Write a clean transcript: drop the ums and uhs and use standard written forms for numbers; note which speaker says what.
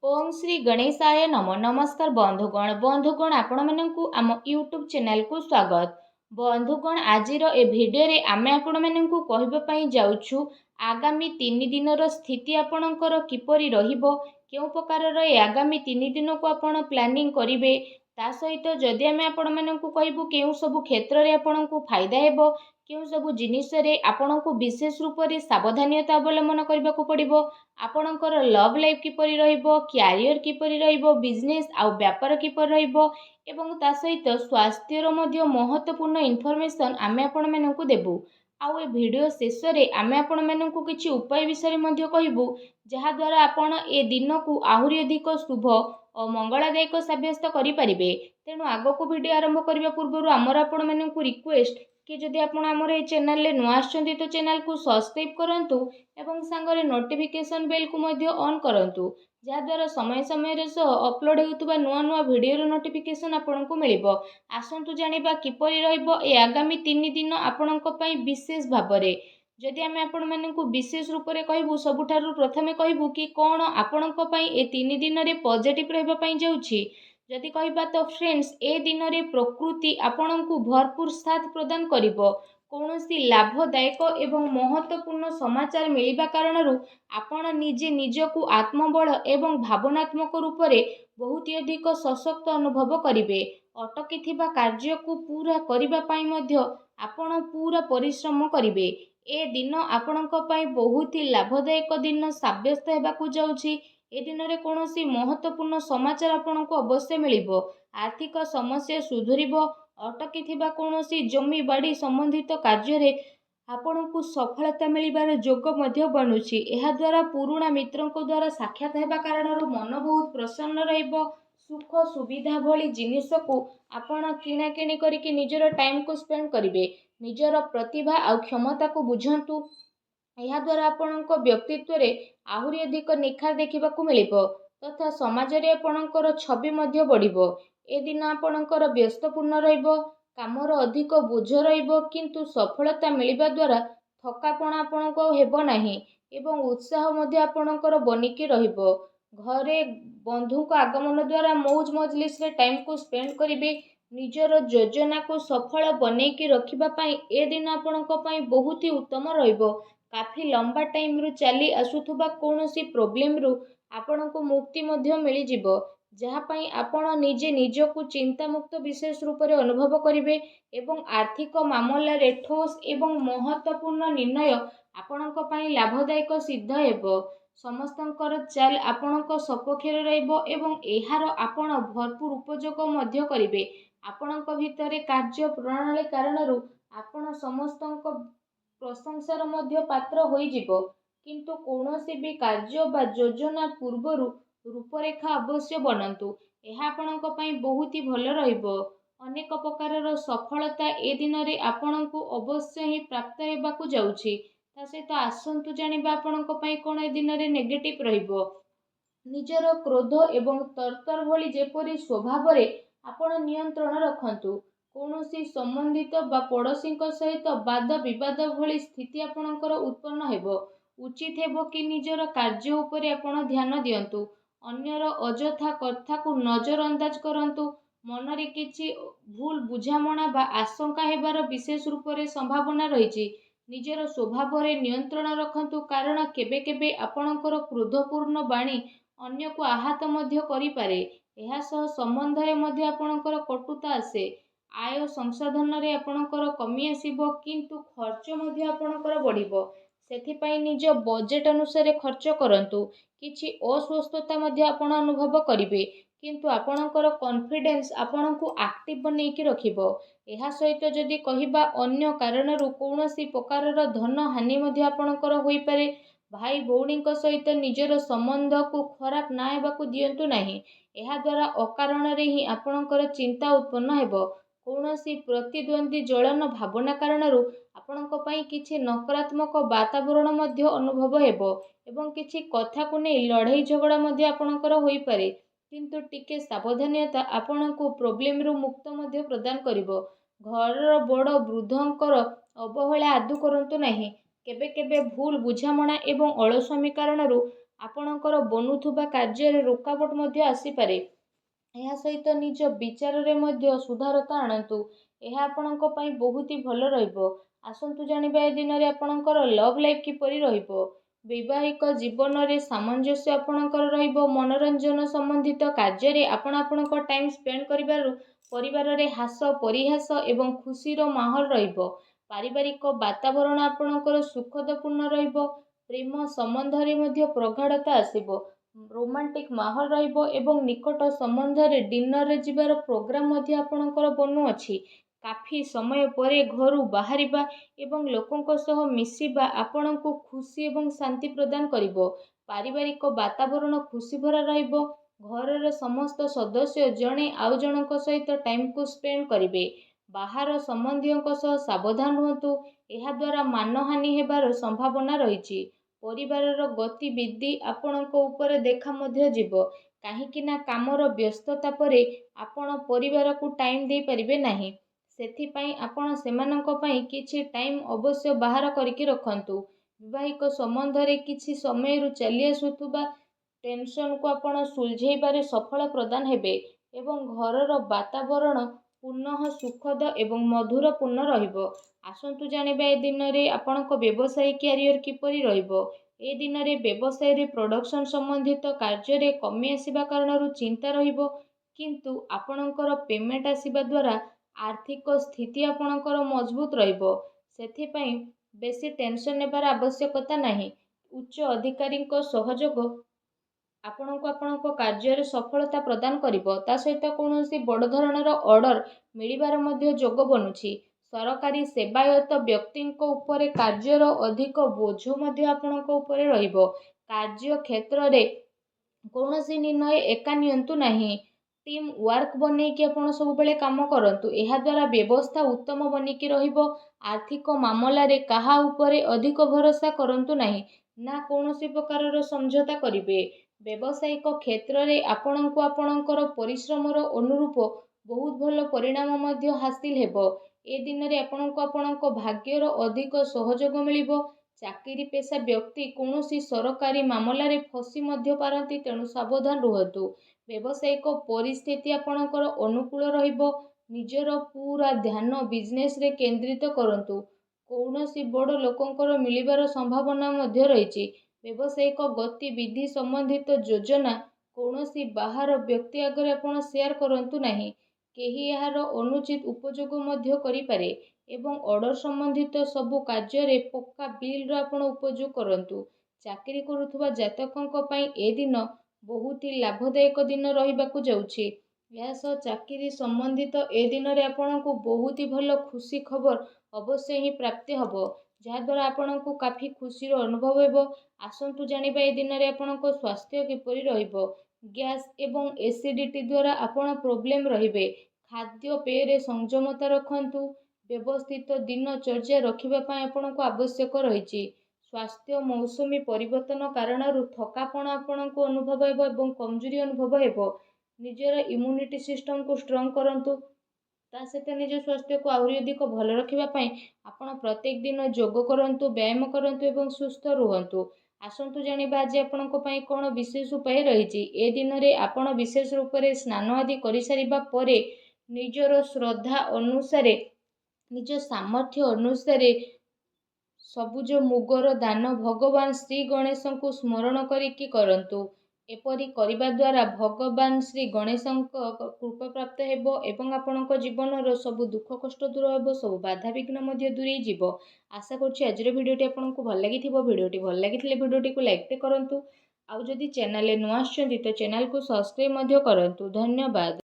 Speaker 1: ओम श्री गणेशाय नम नमस्कार बंधुगण आपण मानकु आम यूट्यूब चैनल को स्वागत। बंधुगण आजिर ए भिडियो रे आमे आपण मानकु कहबा पई जाउछु आगामी 3 दिनर स्थिति आपणकर किपरि रहिबो, केउ प्रकार ए आगामी 3 दिन को आपण प्लानिंग करिवे, ता सहित जदि आमे आपण मानकु कहबु केउ सब क्षेत्र रे आपणकु फायदा हेबो, केउ सब जिनिस रे आपणकु विशेष रूप रे सावधानता अवलंबन करबाकू पड़िबो, आपणकर लव लाइफ किपरि रहिबो, क्यारियर किपरि रहिबो, बिजनेस आउ व्यापार किपरि रहिबो एवं ता सहित स्वास्थ्यर मध्य महत्वपूर्ण इनफॉरमेशन आमे आपण मानकु देबु। आउ ए वीडियो शेष रे आमे आपण मानकु किछि उपाय विषय मध्य कहिबु, जहा द्वारा आपण ए दिन को आहुरी अधिक शुभ और मंगलदायक सब्यस्त करि परिबे। तेणु आगो को वीडियो आरंभ करबा पूर्व आमर आपण मानकु रिक्वेस्ट कि जदि आपण आमर ए चैनल ले नुआ आछंती तो चैनल को सब्सक्राइब करंतु एवं सांगरे नोटिफिकेशन बेल को मध्य ऑन करंतु, जहा द्वारा समय समय रे सो अपलोड हेउतबा नुआ नुआ वीडियो रो नोटिफिकेशन आपनकु मिलिबो। आसंतु जानिबा किपरि रहइबो ए आगामी 3 दिन आपनक पई विशेष भाबरे। जदि आमे आपण मानकु विशेष रूप रे कहबु, सबुठारु प्रथमे कहबु कि कोन आपनक पई ए 3 दिन रे पॉजिटिव रहबा पई जाउछि। जदि कहबा तो फ्रेंड्स, ए दिन रे प्रकृति आपनकु भरपूर साथ प्रदान करिबो। कौनसी लाभदायक एवं महत्वपूर्ण समाचार मिलिबा कारणरू आपण निजे निजकु आत्मबल एवं भावनात्मक रूप से बहुत अधिक सशक्त अनुभव करिवे। अटकी थिबा कार्य को पूरा करिबा पई मध्य आपण पूरा परिश्रम करिवे। ए दिन आपणक पई बहुत ही लाभदायक दिन साब्यस्त हेबाकू जाउछि। ए दिन रे कोनोसी महत्वपूर्ण समाचार आपणको अवश्य मिलिबो। आर्थिक समस्या सुधुरिबो। अटकी थिबा कोनोसी जमी बाड़ी संबंधित कार्य रे आपणको सफलता मिलिबार जोग मध्य बनुछि। एहा द्वारा पुराणा मित्रंको द्वारा साक्षात हेबा कारणरू मन बहुत प्रसन्न रहिबो। सुख सुविधा भली जिनिस को आपण किना किणी करिके निजर टाइम को स्पेंड करिवे। निजर प्रतिभा आ क्षमता को बुझंतु। यह द्वारा आपणको व्यक्तित्व रे आहुरी अधिक निखार देखिबाकू मिलिबो तथा समाज रे आपणकर छवि मध्य बढ़िबो। ए दिन आपणकर व्यस्तपूर्ण रहिबो, कामर अधिक बोझ रहिबो, किंतु सफलता मिलिबा द्वारा थकापण आपणको हेबो नाही एवं उत्साह मध्य आपणकर बनिकी रहिबो। घरे बंधु को आगमन द्वारा मौज मजलिस रे टाइम को स्पेंड करिवे। निजर योजना को सफल बनेकी रखिबा पई ए दिन आपणको पई बहुत ही उत्तम रहिबो। काफी लंबा टाइम रु चली आसुथुबा कोनोसी प्रॉब्लम रु आपणको मुक्ति मध्य मिली जिवो, जहा पई आपण निजे निजकु चिंता मुक्त विशेष रूप रे अनुभव करिवे एवं आर्थिक मामला रे ठोस एवं महत्वपूर्ण निर्णय आपणक पई लाभदायक सिद्ध हेबो। समस्तंकर चाल आपणक सपक्षरे रहइबो एवं एहार आपण भरपूर उपयोग मध्य करिवे। आपणक भितरे कार्य प्रणाली कारणरू आपण समस्तंक प्रशंसार मध्य पात्र होई जिवो, किंतु कौनसी भी कार्य बा योजना पूर्वरु रूपरेखा अवश्य बनंतु। एहा आपणक पई बहुत ही भल रहिबो। अनेक प्रकारर सफलता ए दिन रे आपणकु अवश्य ही प्राप्त हेबाकू जाउछि। ता सहित आसंतु जानिबा आपणक पई कोन ए दिन रे नेगेटिव रहिबो। निजर क्रोध एवं तरतर भली जेपरि स्वभाव रे आपण नियंत्रण रखंतु। कौनसी संबंधित बा पड़ोसी सहित वाद विवाद भली स्थिति आपणकर उत्पन्न हेबो। उचित हेबो कि निजर कार्य उपरे आपण ध्यान दियंतु। अन्यर अजथा कथा को नजर अंदाज करंतु। मन रे किछि भूल बुझामणा बा आशंका हेबार विशेष रूप रे संभावना रहिछि। निजर स्वभाव रे नियंत्रण रखंतु, कारण केबे केबे आपणकर क्रोधपूर्ण बाणी अन्य को आहत मध्य करि पारे। एहा सह संबंध रे मध्य आपणकर कटुता आसे। आय संसाधन रे आपणकर कमी आसीबो, किंतु खर्च मध्य आपणकर बढ़िबो। सेथिपाई निज बजेट अनुसार खर्च करंतु। किछि अस्वस्थता मध्य आपण अनुभव करिवे, किंतु आपणकर कॉन्फिडेंस आपणकु एक्टिव बनेकी रखिबो। एहा सहित जदि कहिबा अन्य कारणरू कौनसी प्रकारर धन हानि मध्य आपणकर होई पारे। भाई भौणी सहित निजर संबंध को खराब ना हेबाकू दियंतु नाही। एहा द्वारा अकारण रे ही आपणकर चिंता उत्पन्न हेबो। कौनसी प्रतिद्वंदी जलन भावना कारणरू आपणक पई किछि नकारात्मक वातावरण मध्य अनुभव हेबो एवं किछि कथा को नै लड़ाई झगड़ा मध्य आपणकर होई पारे, किंतु टिके सावधानता आपणको प्रॉब्लम रु मुक्त मध्य प्रदान करिवो। घर बड़ वृद्धंकर अवहेला आदु करंतु नाही। केबे केबे भूल बुझामणा एवं अलस्वामी कारणरू ଆପଣଙ୍କର ବନୁଥିବା କାର୍ଯ୍ୟରେ ରୋକାବଟ ମଧ୍ୟ ଆସିପାରେ। ଏହା ସହିତ ନିଜ ବିଚାରରେ ମଧ୍ୟ ସୁଧାରତା ଆଣନ୍ତୁ। ଏହା ଆପଣଙ୍କ ପାଇଁ ବହୁତ ହି ଭଲ ରହିବ। ଆସନ୍ତୁ ଜାଣିବା ଏ ଦିନରେ ଆପଣଙ୍କର ଲଭ୍ ଲାଇଫ୍ କିପରି ରହିବ। ବୈବାହିକ ଜୀବନରେ ସାମଞ୍ଜସ୍ୟ ଆପଣଙ୍କର ରହିବ। ମନୋରଞ୍ଜନ ସମ୍ବନ୍ଧିତ କାର୍ଯ୍ୟରେ ଆପଣ ଆପଣଙ୍କ ଟାଇମ୍ ସ୍ପେଣ୍ଡ କରିବାରୁ ପରିବାରରେ ହାସ ପରିହାସ ଏବଂ ଖୁସିର ମାହୋଲ ରହିବ। ପାରିବାରିକ ବାତାବରଣ ଆପଣଙ୍କର ସୁଖଦପୂର୍ଣ୍ଣ ରହିବ। ପ୍ରେମ ସମ୍ବନ୍ଧରେ ମଧ୍ୟ ପ୍ରଗାଢ଼ତା ଆସିବ। ରୋମାଣ୍ଟିକ ମାହୋଲ ରହିବ ଏବଂ ନିକଟ ସମ୍ବନ୍ଧରେ ଡିନରରେ ଯିବାର ପ୍ରୋଗ୍ରାମ ମଧ୍ୟ ଆପଣଙ୍କର ବନୁଅଛି। କାଫି ସମୟ ପରେ ଘରୁ ବାହାରିବା ଏବଂ ଲୋକଙ୍କ ସହ ମିଶିବା ଆପଣଙ୍କୁ ଖୁସି ଏବଂ ଶାନ୍ତି ପ୍ରଦାନ କରିବ। ପାରିବାରିକ ବାତାବରଣ ଖୁସି ଭରା ରହିବ। ଘରର ସମସ୍ତ ସଦସ୍ୟ ଜଣେ ଆଉ ଜଣଙ୍କ ସହିତ ଟାଇମକୁ ସ୍ପେଣ୍ଡ କରିବେ। ବାହାର ସମ୍ବନ୍ଧୀୟଙ୍କ ସହ ସାବଧାନ ରୁହନ୍ତୁ। ଏହାଦ୍ୱାରା ମାନହାନି ହେବାର ସମ୍ଭାବନା ରହିଛି। ପରିବାରର ଗତିବିଧି ଆପଣଙ୍କ ଉପରେ ଦେଖା ମଧ୍ୟ ଯିବ। କାହିଁକି ନା କାମର ବ୍ୟସ୍ତତା ପରେ ଆପଣ ପରିବାରକୁ ଟାଇମ୍ ଦେଇପାରିବେ ନାହିଁ। ସେଥିପାଇଁ ଆପଣ ସେମାନଙ୍କ ପାଇଁ କିଛି ଟାଇମ୍ ଅବଶ୍ୟ ବାହାର କରିକି ରଖନ୍ତୁ। ବୈବାହିକ ସମ୍ବନ୍ଧରେ କିଛି ସମୟରୁ ଚାଲି ଆସୁଥିବା ଟେନସନକୁ ଆପଣ ସୁଲଝେଇବାରେ ସଫଳ ପ୍ରଦାନ ହେବେ ଏବଂ ଘରର ବାତାବରଣ ପୁନଃ ସୁଖଦ ଏବଂ ମଧୁରପୂର୍ଣ୍ଣ ରହିବ। ଆସନ୍ତୁ ଜାଣିବା ଏ ଦିନରେ ଆପଣଙ୍କ ବ୍ୟବସାୟିକ କ୍ୟାରିୟର କିପରି ରହିବ। ଏ ଦିନରେ ବ୍ୟବସାୟରେ ପ୍ରଡକ୍ସନ ସମ୍ବନ୍ଧିତ କାର୍ଯ୍ୟରେ କମି ଆସିବା କାରଣରୁ ଚିନ୍ତା ରହିବ, କିନ୍ତୁ ଆପଣଙ୍କର ପେମେଣ୍ଟ ଆସିବା ଦ୍ୱାରା ଆର୍ଥିକ ସ୍ଥିତି ଆପଣଙ୍କର ମଜବୁତ ରହିବ। ସେଥିପାଇଁ ବେଶୀ ଟେନସନ ନେବାର ଆବଶ୍ୟକତା ନାହିଁ। ଉଚ୍ଚ ଅଧିକାରୀଙ୍କ ସହଯୋଗ ଆପଣଙ୍କୁ ଆପଣଙ୍କ କାର୍ଯ୍ୟରେ ସଫଳତା ପ୍ରଦାନ କରିବ। ତା ସହିତ କୌଣସି ବଡ଼ ଧରଣର ଅର୍ଡର ମିଳିବାର ମଧ୍ୟ ଯୋଗ ବନୁଛି। ସରକାରୀ ସେବାୟତ ବ୍ୟକ୍ତିଙ୍କ ଉପରେ କାର୍ଯ୍ୟର ଅଧିକ ବୋଝ ମଧ୍ୟ ଆପଣଙ୍କ ଉପରେ ରହିବ। କାର୍ଯ୍ୟ କ୍ଷେତ୍ରରେ କୌଣସି ନିର୍ଣ୍ଣୟ ଏକା ନିଅନ୍ତୁ ନାହିଁ। ଟିମ୍ ୱାର୍କ ବନେଇକି ଆପଣ ସବୁବେଳେ କାମ କରନ୍ତୁ। ଏହାଦ୍ୱାରା ବ୍ୟବସ୍ଥା ଉତ୍ତମ ବନିକି ରହିବ। ଆର୍ଥିକ ମାମଲାରେ କାହା ଉପରେ ଅଧିକ ଭରସା କରନ୍ତୁ ନାହିଁ, ନା କୌଣସି ପ୍ରକାରର ସମଝୋତା କରିବେ। ବ୍ୟବସାୟିକ କ୍ଷେତ୍ରରେ ଆପଣଙ୍କୁ ଆପଣଙ୍କର ପରିଶ୍ରମର ଅନୁରୂପ ବହୁତ ଭଲ ପରିଣାମ ମଧ୍ୟ ହାସିଲ ହେବ। ଏ ଦିନରେ ଆପଣଙ୍କୁ ଆପଣଙ୍କ ଭାଗ୍ୟର ଅଧିକ ସହଯୋଗ ମିଳିବ। ଚାକିରି ପେଶା ବ୍ୟକ୍ତି କୌଣସି ସରକାରୀ ମାମଲାରେ ଫସି ମଧ୍ୟ ପାରନ୍ତି, ତେଣୁ ସାବଧାନ ରୁହନ୍ତୁ। ବ୍ୟବସାୟିକ ପରିସ୍ଥିତି ଆପଣଙ୍କର ଅନୁକୂଳ ରହିବ। ନିଜର ପୁରା ଧ୍ୟାନ ବିଜନେସରେ କେନ୍ଦ୍ରିତ କରନ୍ତୁ। କୌଣସି ବଡ଼ ଲୋକଙ୍କର ମିଳିବାର ସମ୍ଭାବନା ମଧ୍ୟ ରହିଛି। ବ୍ୟବସାୟିକ ଗତିବିଧି ସମ୍ବନ୍ଧିତ ଯୋଜନା କୌଣସି ବାହାର ବ୍ୟକ୍ତି ଆଗରେ ଆପଣ ସେୟାର କରନ୍ତୁ ନାହିଁ। କେହି ଏହାର ଅନୁଚିତ ଉପଯୋଗ ମଧ୍ୟ କରିପାରେ ଏବଂ ଅର୍ଡର ସମ୍ବନ୍ଧିତ ସବୁ କାର୍ଯ୍ୟରେ ପକ୍କା ବିଲ୍ର ଆପଣ ଉପଯୋଗ କରନ୍ତୁ। ଚାକିରି କରୁଥିବା ଜାତକଙ୍କ ପାଇଁ ଏ ଦିନ ବହୁତ ହି ଲାଭଦାୟକ ଦିନ ରହିବାକୁ ଯାଉଛି। ଏହା ସହ ଚାକିରି ସମ୍ବନ୍ଧିତ ଏ ଦିନରେ ଆପଣଙ୍କୁ ବହୁତ ହି ଭଲ ଖୁସି ଖବର ଅବଶ୍ୟ ହିଁ ପ୍ରାପ୍ତି ହେବ, ଯାହାଦ୍ୱାରା ଆପଣଙ୍କୁ କାଫି ଖୁସିର ଅନୁଭବ ହେବ। ଆସନ୍ତୁ ଜାଣିବା ଏ ଦିନରେ ଆପଣଙ୍କ ସ୍ୱାସ୍ଥ୍ୟ କିପରି ରହିବ। ଗ୍ୟାସ୍ ଏବଂ ଏସିଡିଟି ଦ୍ୱାରା ଆପଣ ପ୍ରୋବ୍ଲେମ ରହିବେ। ଖାଦ୍ୟପେୟରେ ସଂଯମତା ରଖନ୍ତୁ। ବ୍ୟବସ୍ଥିତ ଦିନଚର୍ଯ୍ୟା ରଖିବା ପାଇଁ ଆପଣଙ୍କୁ ଆବଶ୍ୟକ ରହିଛି। ସ୍ୱାସ୍ଥ୍ୟ ମୌସୁମୀ ପରିବର୍ତ୍ତନ କାରଣରୁ ଥକାପଣ ଆପଣଙ୍କୁ ଅନୁଭବ ହେବ ଏବଂ କମଜୋରି ଅନୁଭବ ହେବ। ନିଜର ଇମ୍ୟୁନିଟି ସିଷ୍ଟମକୁ ଷ୍ଟ୍ରଙ୍ଗ କରନ୍ତୁ। ତା ସହିତ ନିଜ ସ୍ୱାସ୍ଥ୍ୟକୁ ଆହୁରି ଅଧିକ ଭଲ ରଖିବା ପାଇଁ ଆପଣ ପ୍ରତ୍ୟେକ ଦିନ ଯୋଗ କରନ୍ତୁ, ବ୍ୟାୟାମ କରନ୍ତୁ ଏବଂ ସୁସ୍ଥ ରୁହନ୍ତୁ। ଆସନ୍ତୁ ଜାଣିବା ଆଜି ଆପଣଙ୍କ ପାଇଁ କ'ଣ ବିଶେଷ ଉପାୟ ରହିଛି। ଏ ଦିନରେ ଆପଣ ବିଶେଷ ରୂପରେ ସ୍ନାନ ଆଦି କରିସାରିବା ପରେ ନିଜର ଶ୍ରଦ୍ଧା ଅନୁସାରେ, ନିଜ ସାମର୍ଥ୍ୟ ଅନୁସାରେ ସବୁଜ ମୁଗର ଦାନ ଭଗବାନ ଶ୍ରୀ ଗଣେଶଙ୍କୁ ସ୍ମରଣ କରିକି କରନ୍ତୁ। ଏପରି କରିବା ଦ୍ୱାରା ଭଗବାନ ଶ୍ରୀ ଗଣେଶଙ୍କ କୃପା ପ୍ରାପ୍ତ ହେବ ଏବଂ ଆପଣଙ୍କ ଜୀବନର ସବୁ ଦୁଃଖ କଷ୍ଟ ଦୂର ହେବ, ସବୁ ବାଧାବିଘ୍ନ ମଧ୍ୟ ଦୂରେଇ ଯିବ। ଆଶା କରୁଛି ଆଜିର ଭିଡ଼ିଓଟି ଆପଣଙ୍କୁ ଭଲ ଲାଗିଥିବ। ଭିଡ଼ିଓଟି ଭଲ ଲାଗିଥିଲେ ଭିଡ଼ିଓଟିକୁ ଲାଇକ୍ କରନ୍ତୁ। ଆଉ ଯଦି ଚ୍ୟାନେଲରେ ନୂଆ ଆସିଛନ୍ତି ତ ଚ୍ୟାନେଲକୁ ସବସ୍କ୍ରାଇବ୍ ମଧ୍ୟ କରନ୍ତୁ। ଧନ୍ୟବାଦ।